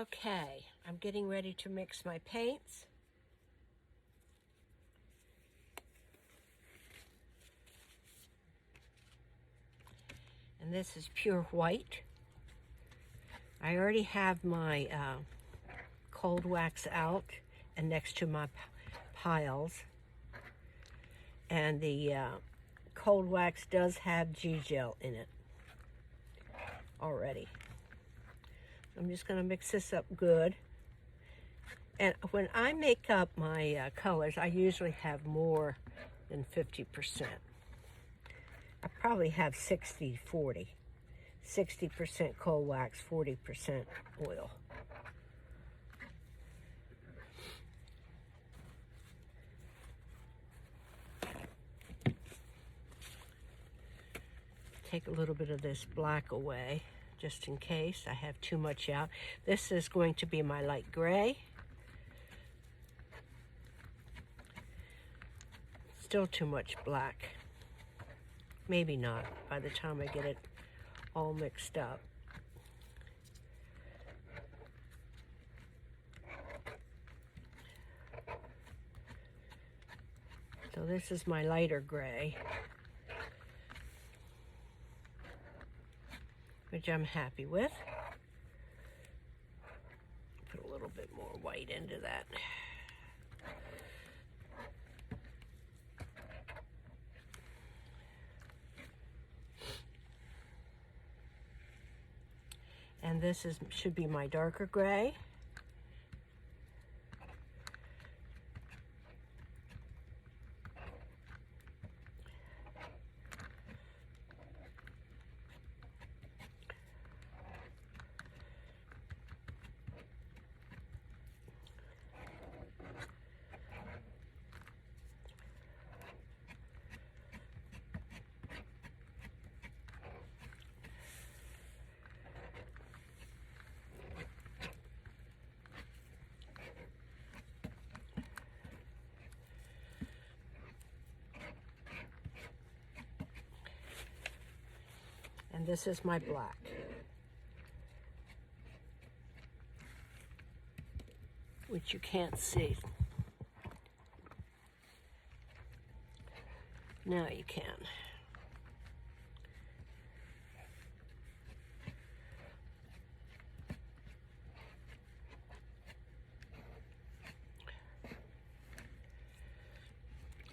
Okay, I'm getting ready to mix my paints. And this is pure white. I already have my cold wax out and next to my piles. And the cold wax does have G-gel in it already. I'm just going to mix this up good. And when I make up my colors, I usually have more than 50%. I probably have 60-40. 60% cold wax, 40% oil. Take a little bit of this black away, just in case I have too much out. This is going to be my light gray. Still too much black. Maybe not by the time I get it all mixed up. So this is my lighter gray, which I'm happy with. Put a little bit more white into that. And this should be my darker gray. And this is my black. Which you can't see. Now you can.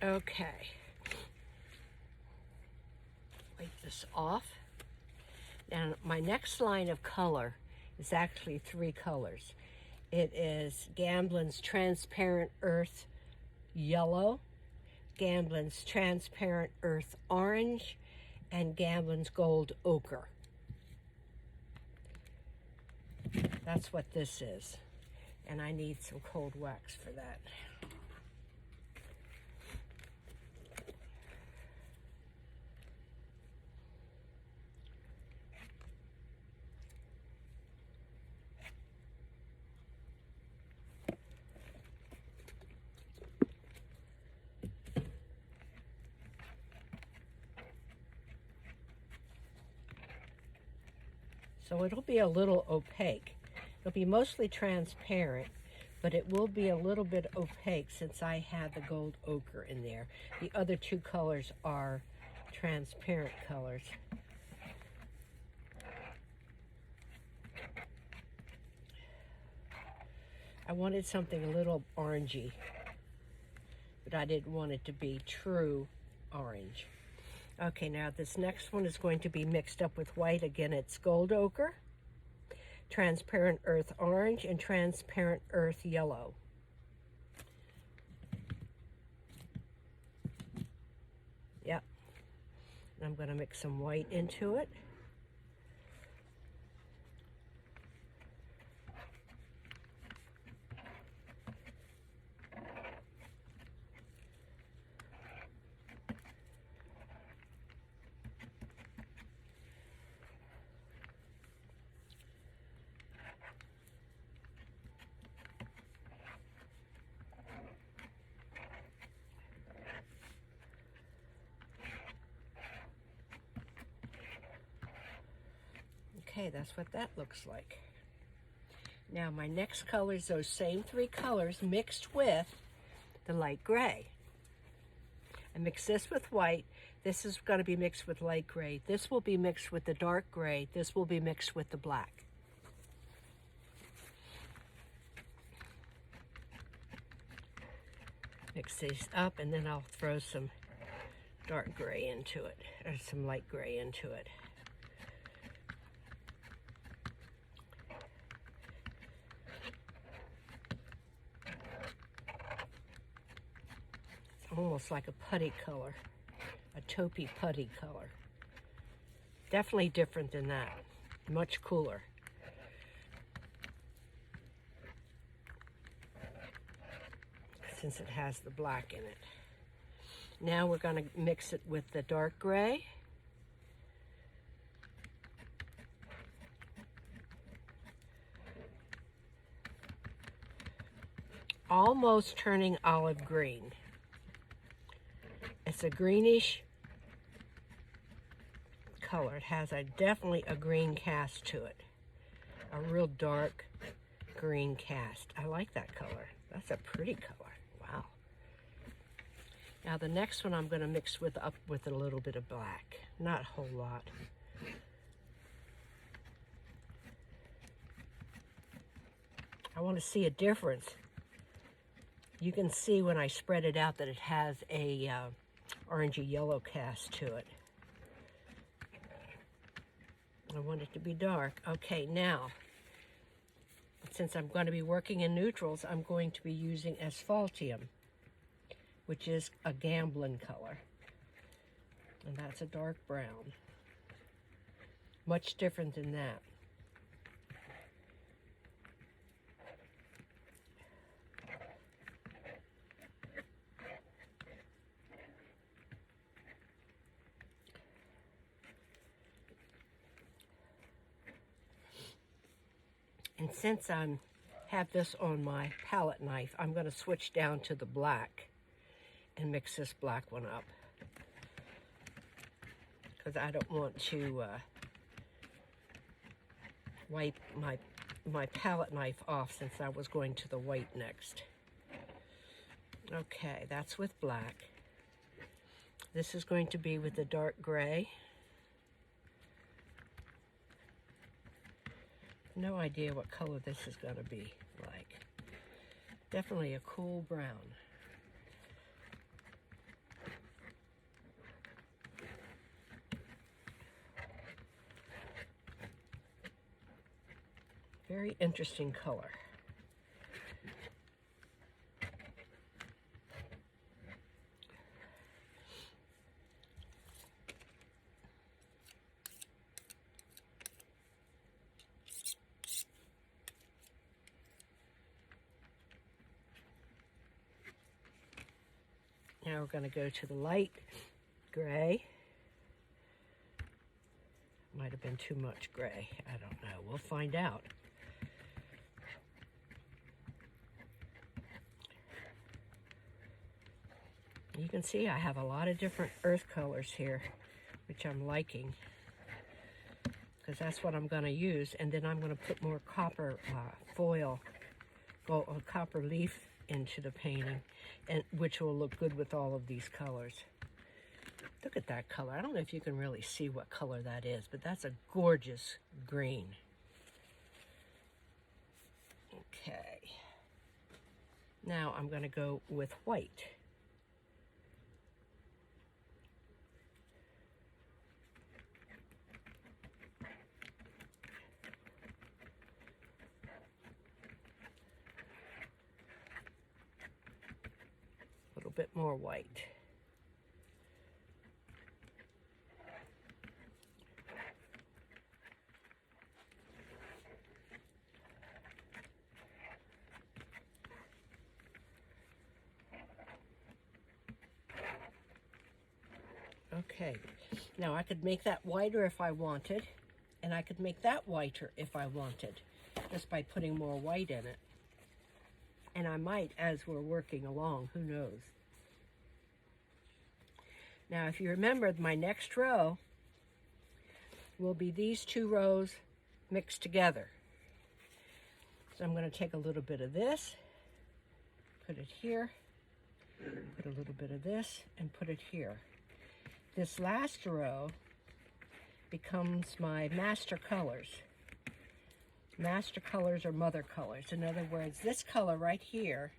Okay. Wipe this off. And my next line of color is actually 3 colors. It is Gamblin's Transparent Earth Yellow, Gamblin's Transparent Earth Orange, and Gamblin's Gold Ochre. That's what this is. And I need some cold wax for that. So it'll be a little opaque. It'll be mostly transparent, but it will be a little bit opaque since I have the gold ochre in there. The other 2 colors are transparent colors. I wanted something a little orangey, but I didn't want it to be true orange. Okay, now this next one is going to be mixed up with white. Again, it's Gold Ochre, Transparent Earth Orange, and Transparent Earth Yellow. Yep. I'm going to mix some white into it. Okay, that's what that looks like. Now my next color is those same three colors mixed with the light gray. I mix this with white. This is going to be mixed with light gray. This will be mixed with the dark gray. This will be mixed with the black. Mix these up, and then I'll throw some dark gray into it, or some light gray into it. It's almost like a putty color, a taupey putty color. Definitely different than that, much cooler. Since it has the black in it. Now we're going to mix it with the dark gray. Almost turning olive green. It's a greenish color. It has definitely a green cast to it. A real dark green cast. I like that color. That's a pretty color. Wow. Now the next one I'm going to mix up with a little bit of black. Not a whole lot. I want to see a difference. You can see when I spread it out that it has a orangey yellow cast to it. I want it to be dark. Okay, now, since I'm going to be working in neutrals, I'm going to be using asphaltium, which is a Gamblin color. And that's a dark brown. Much different than that. And since I have this on my palette knife, I'm going to switch down to the black and mix this black one up. Because I don't want to wipe my palette knife off since I was going to the white next. Okay, that's with black. This is going to be with the dark gray. No idea what color this is going to be like. Definitely a cool brown. Very interesting color. Now we're going to go to the light gray. Might have been too much gray. I don't know. We'll find out. You can see I have a lot of different earth colors here, which I'm liking, because that's what I'm going to use. And then I'm going to put more copper foil, copper leaf into the painting, and which will look good with all of these colors. Look at that color. I don't know if you can really see what color that is, but that's a gorgeous green. Okay. Now I'm going to go with white. A little bit more white. Okay, now I could make that whiter if I wanted, and I could make that whiter if I wanted, just by putting more white in it. And I might as we're working along, who knows. Now, if you remember, my next row will be these two rows mixed together. So I'm going to take a little bit of this, put it here, put a little bit of this, and put it here. This last row becomes my master colors. Master colors are mother colors. In other words, this color right here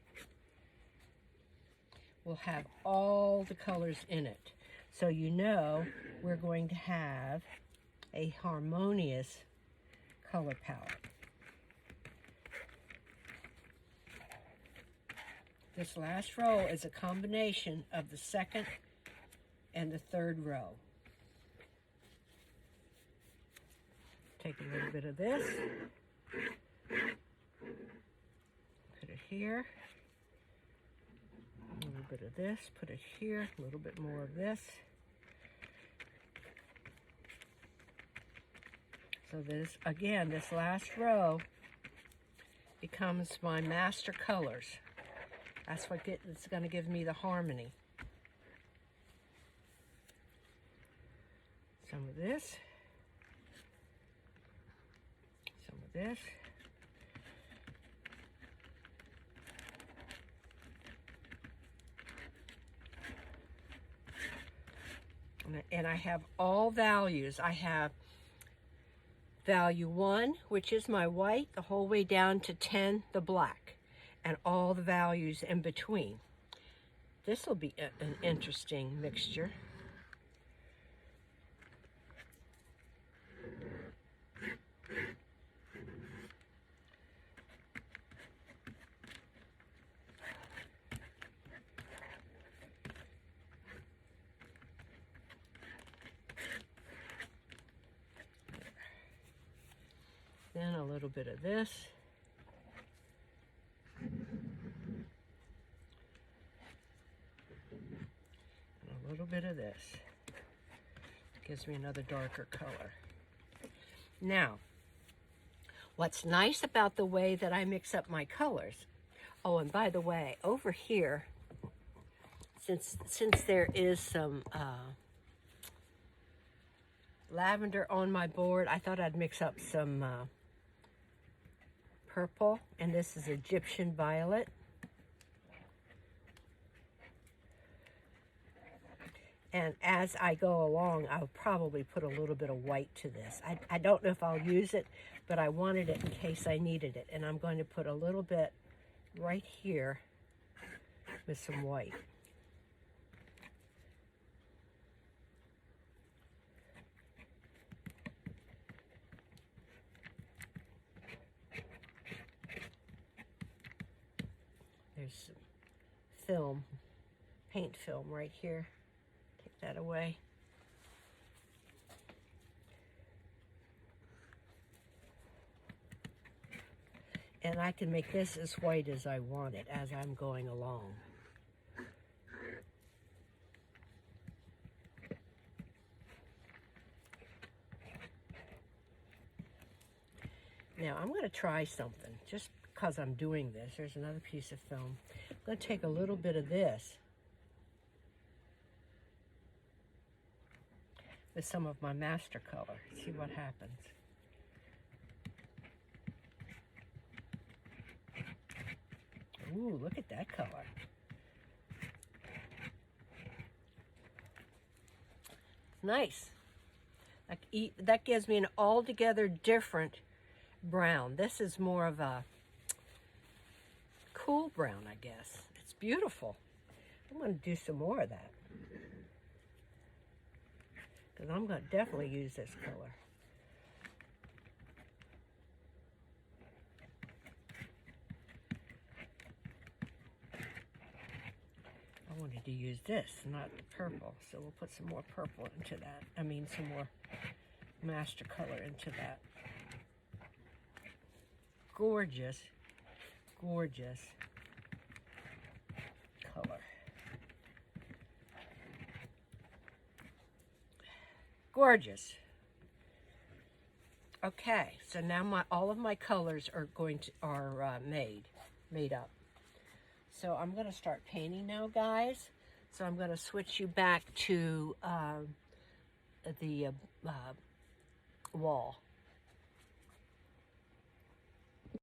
will have all the colors in it. So you know we're going to have a harmonious color palette. This last row is a combination of the second and the third row. Take a little bit of this, put it here, a little bit of this, put it here, a little bit more of this. So this, again, this last row becomes my master colors. That's what it's going to give me the harmony. Some of this. Some of this. And I have all values. I have value 1, which is my white, the whole way down to 10, the black, and all the values in between. This will be an interesting mixture. Then a little bit of this. And a little bit of this. Gives me another darker color. Now, what's nice about the way that I mix up my colors, oh, and by the way, over here, since there is some lavender on my board, I thought I'd mix up some purple, and this is Egyptian violet. And as I go along, I'll probably put a little bit of white to this. I don't know if I'll use it, but I wanted it in case I needed it. And I'm going to put a little bit right here with some white. There's some film, paint film right here. Take that away. And I can make this as white as I want it as I'm going along. Now I'm going to try something just because I'm doing this. There's another piece of film. I'm going to take a little bit of this with some of my master color. See what happens. Ooh, look at that color. Nice. That gives me an altogether different brown. This is more of a cool brown, I guess. It's beautiful. I'm going to do some more of that, because I'm going to definitely use this color. I wanted to use this, not the purple, so we'll put some more purple into that. I mean, some more master color into that. Gorgeous, gorgeous color. Gorgeous. Okay, so now all of my colors are made up. So I'm going to start painting now, guys. So I'm going to switch you back to the wall.